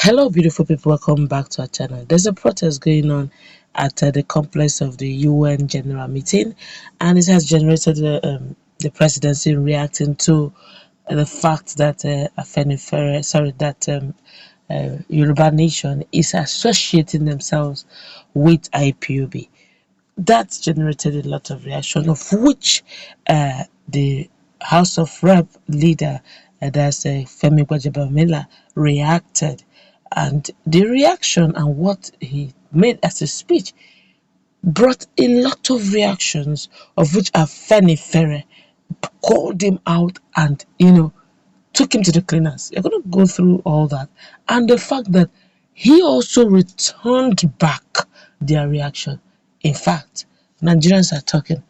Hello, beautiful people. Welcome back to our channel. There's a protest going on at the complex of the UN General Meeting, and it has generated the presidency reacting to the fact that Yoruba Nation is associating themselves with IPOB. That generated a lot of reaction, of which the House of Rep leader, that's Femi Gbajabiamila, reacted. And the reaction and what he made as a speech brought a lot of reactions, of which Afenifere called him out and, took him to the cleaners. You're going to go through all that. And the fact that he also returned back their reaction. In fact, Nigerians are talking.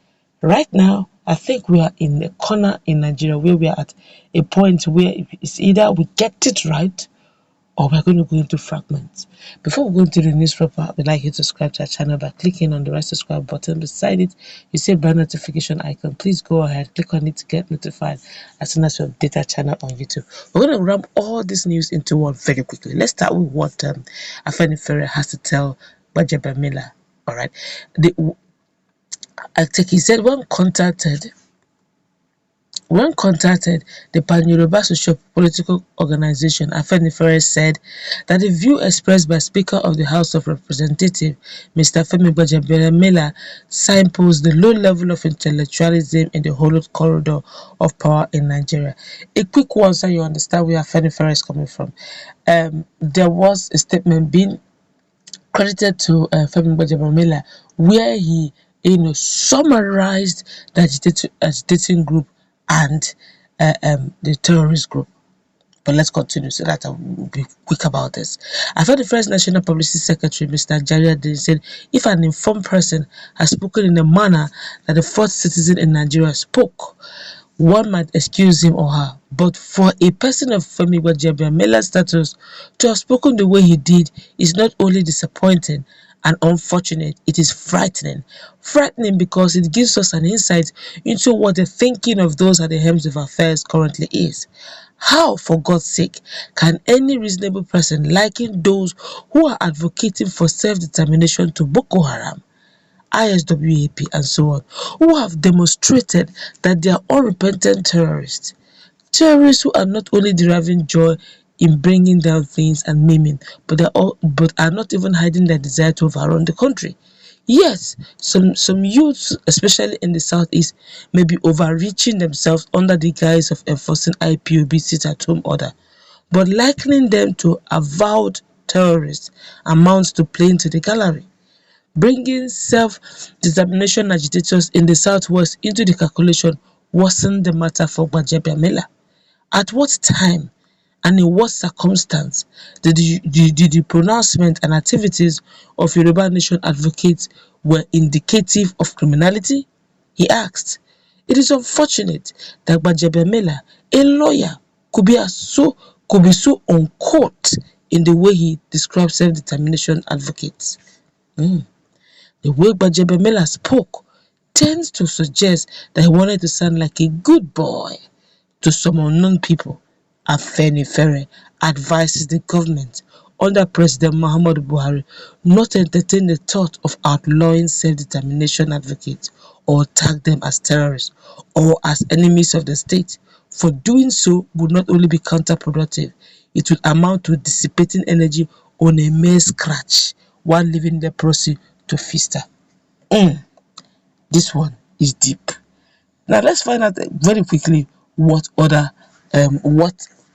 Right now, I think we are in a corner in Nigeria where we are at a point where it's either we get it right or we're going to go into fragments. Before we go into the news proper, we'd like you to subscribe to our channel by clicking on the red subscribe button. Beside it, you see a bell notification icon. Please go ahead, click on it to get notified as soon as we update our channel on YouTube. We're going to ram all this news into one very quickly. Let's start with what Afenifere has to tell Gbajabiamila. All right. I think he said when contacted the Pan-Yoruba Socio-Political Organization, Afenifere said that the view expressed by Speaker of the House of Representatives, Mr. Femi Gbajabiamila, signposts the low level of intellectualism in the hollowed corridor of power in Nigeria. A quick one so you understand where Afenifere is coming from. There was a statement being credited to Femi Gbajabiamila where he summarized the agitating group and the terrorist group. But let's continue so that I'll be quick about this. I've heard the first National Publicity Secretary, Mr. Jariade, said if an informed person has spoken in a manner that the fourth citizen in Nigeria spoke, one might excuse him or her. But for a person of Femi Gbajabiamila's status to have spoken the way he did is not only disappointing and unfortunate, it is frightening. Frightening because it gives us an insight into what the thinking of those at the helms of affairs currently is. How, for God's sake, can any reasonable person liken those who are advocating for self-determination to Boko Haram, ISWAP, and so on, who have demonstrated that they are unrepentant terrorists? Terrorists who are not only deriving joy in bringing down things and maiming, but are not even hiding their desire to overrun the country. Yes, some youths, especially in the southeast, may be overreaching themselves under the guise of enforcing IPOB sit-at-home order, but likening them to avowed terrorists amounts to playing to the gallery. Bringing self-determination agitators in the southwest into the calculation worsened the matter for Gbajabiamila. At what time and in what circumstance did the pronouncement and activities of Yoruba Nation advocates were indicative of criminality? He asked. It is unfortunate that Gbajabiamila, a lawyer, could be so uncaught in the way he describes self-determination advocates. The way Gbajabiamila spoke tends to suggest that he wanted to sound like a good boy to some unknown people. Afenifere advises the government under President Muhammadu Buhari not to entertain the thought of outlawing self-determination advocates or tag them as terrorists or as enemies of the state. For doing so would not only be counterproductive, it would amount to dissipating energy on a mere scratch while leaving the proceed to feaster. This one is deep. Now let's find out very quickly what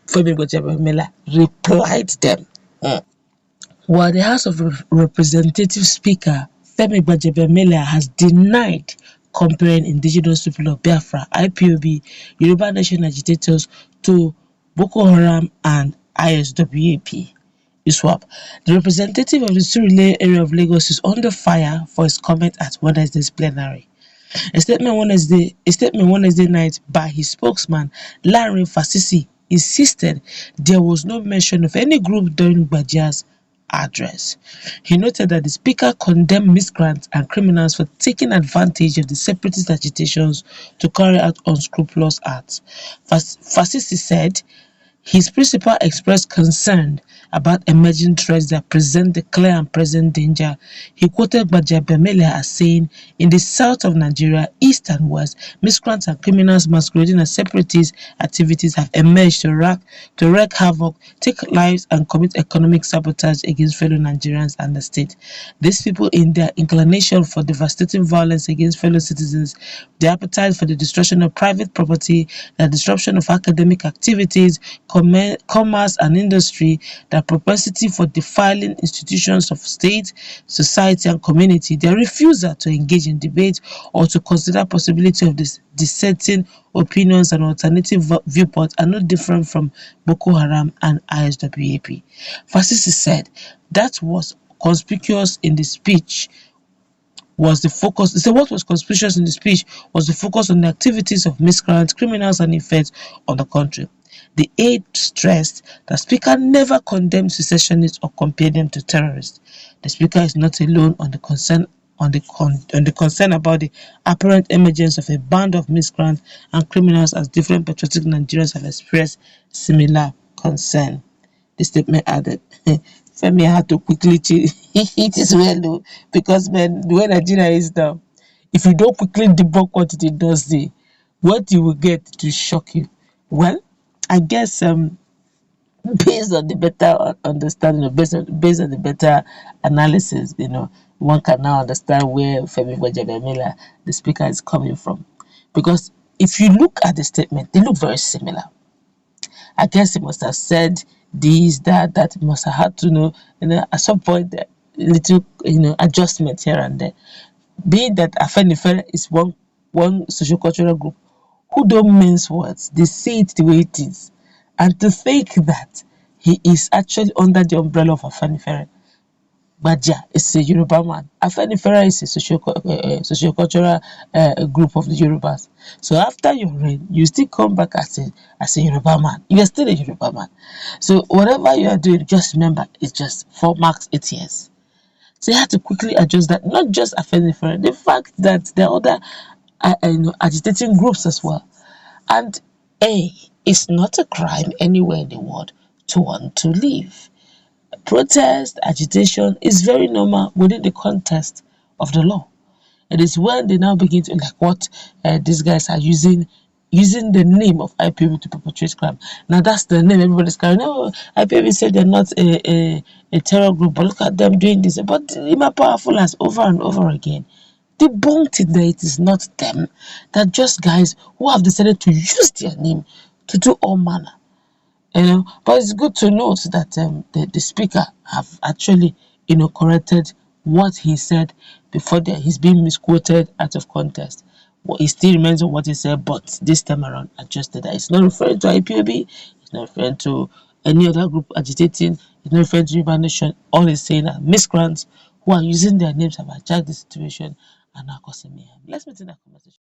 Femi Gbajabiamila replied them. While the House of Representatives Speaker Femi Gbajabiamila has denied comparing indigenous people of Biafra, IPOB, Yoruba Nation agitators to Boko Haram and ISWAP. ISWAP. The representative of the Surulere area of Lagos is under fire for his comment at Wednesday's plenary. A statement Wednesday night by his spokesman, Larry Fasisi, insisted there was no mention of any group during Gbaja's address. He noted that the speaker condemned miscreants and criminals for taking advantage of the separatist agitations to carry out unscrupulous acts. Fasisi said His principal expressed concern about emerging threats that present the clear and present danger. He quoted Gbajabiamila as saying, "In the south of Nigeria, east and west, miscreants and criminals masquerading as separatist activities have emerged to wreak havoc, take lives, and commit economic sabotage against fellow Nigerians and the state. These people, in their inclination for devastating violence against fellow citizens, the appetite for the destruction of private property, the disruption of academic activities, commerce and industry, the propensity for defiling institutions of state, society and community, their refusal to engage in debate or to consider possibility of dissenting opinions and alternative viewpoints are no different from Boko Haram and ISWAP." Fasisi said that was conspicuous in the speech was the focus. He said what was conspicuous in the speech was the focus on the activities of miscreants, criminals, and effects on the country. The aide stressed that Speaker never condemned secessionists or compared them to terrorists. The Speaker is not alone on the concern about the apparent emergence of a band of miscreants and criminals, as different patriotic Nigerians have expressed similar concern. The statement added, Femi had to quickly change. It is well though, because man, the way Nigeria is now, if you don't quickly debunk what it does say, what you will get to shock you. Well, I guess based on the better understanding, or based on the better analysis, one can now understand where Femi Gbajabiamila, the speaker, is coming from. Because if you look at the statement, they look very similar. I guess he must have said this, that he must have had to know, at some point, little, adjustment here and there. Being that Afenifere is one socio-cultural group who don't mince words, they say it the way it is. And to think that he is actually under the umbrella of Afenifere. Gbaja is a Yoruba man. Afenifere is a socio-cultural group of the Yorubas. So after your reign, you still come back as a Yoruba man. You are still a Yoruba man. So whatever you are doing, just remember, it's just 4 marks, 8 years. So you have to quickly adjust that. Not just Afenifere, the fact that there are other agitating groups as well. And it's not a crime anywhere in the world to want to leave. Protest, agitation is very normal within the context of the law. It is when they now begin to, like what these guys are using the name of IPOB to perpetrate crime. Now that's the name everybody's carrying. No, IPOB said they're not a terror group, but look at them doing this. But Ima Powerful has over and over again debunked it that it is not them. They're just guys who have decided to use their name to do all manner. But it's good to note that the speaker have actually corrected what he said before he's being misquoted out of context. Well, he still remains on what he said, but this time around adjusted that. It's not referring to IPOB, it's not referring to any other group agitating, it's not referring to Yoruba Nation. All he's saying are miscreants who are using their names to hijack the situation and are causing mayhem. Let's meet in that conversation.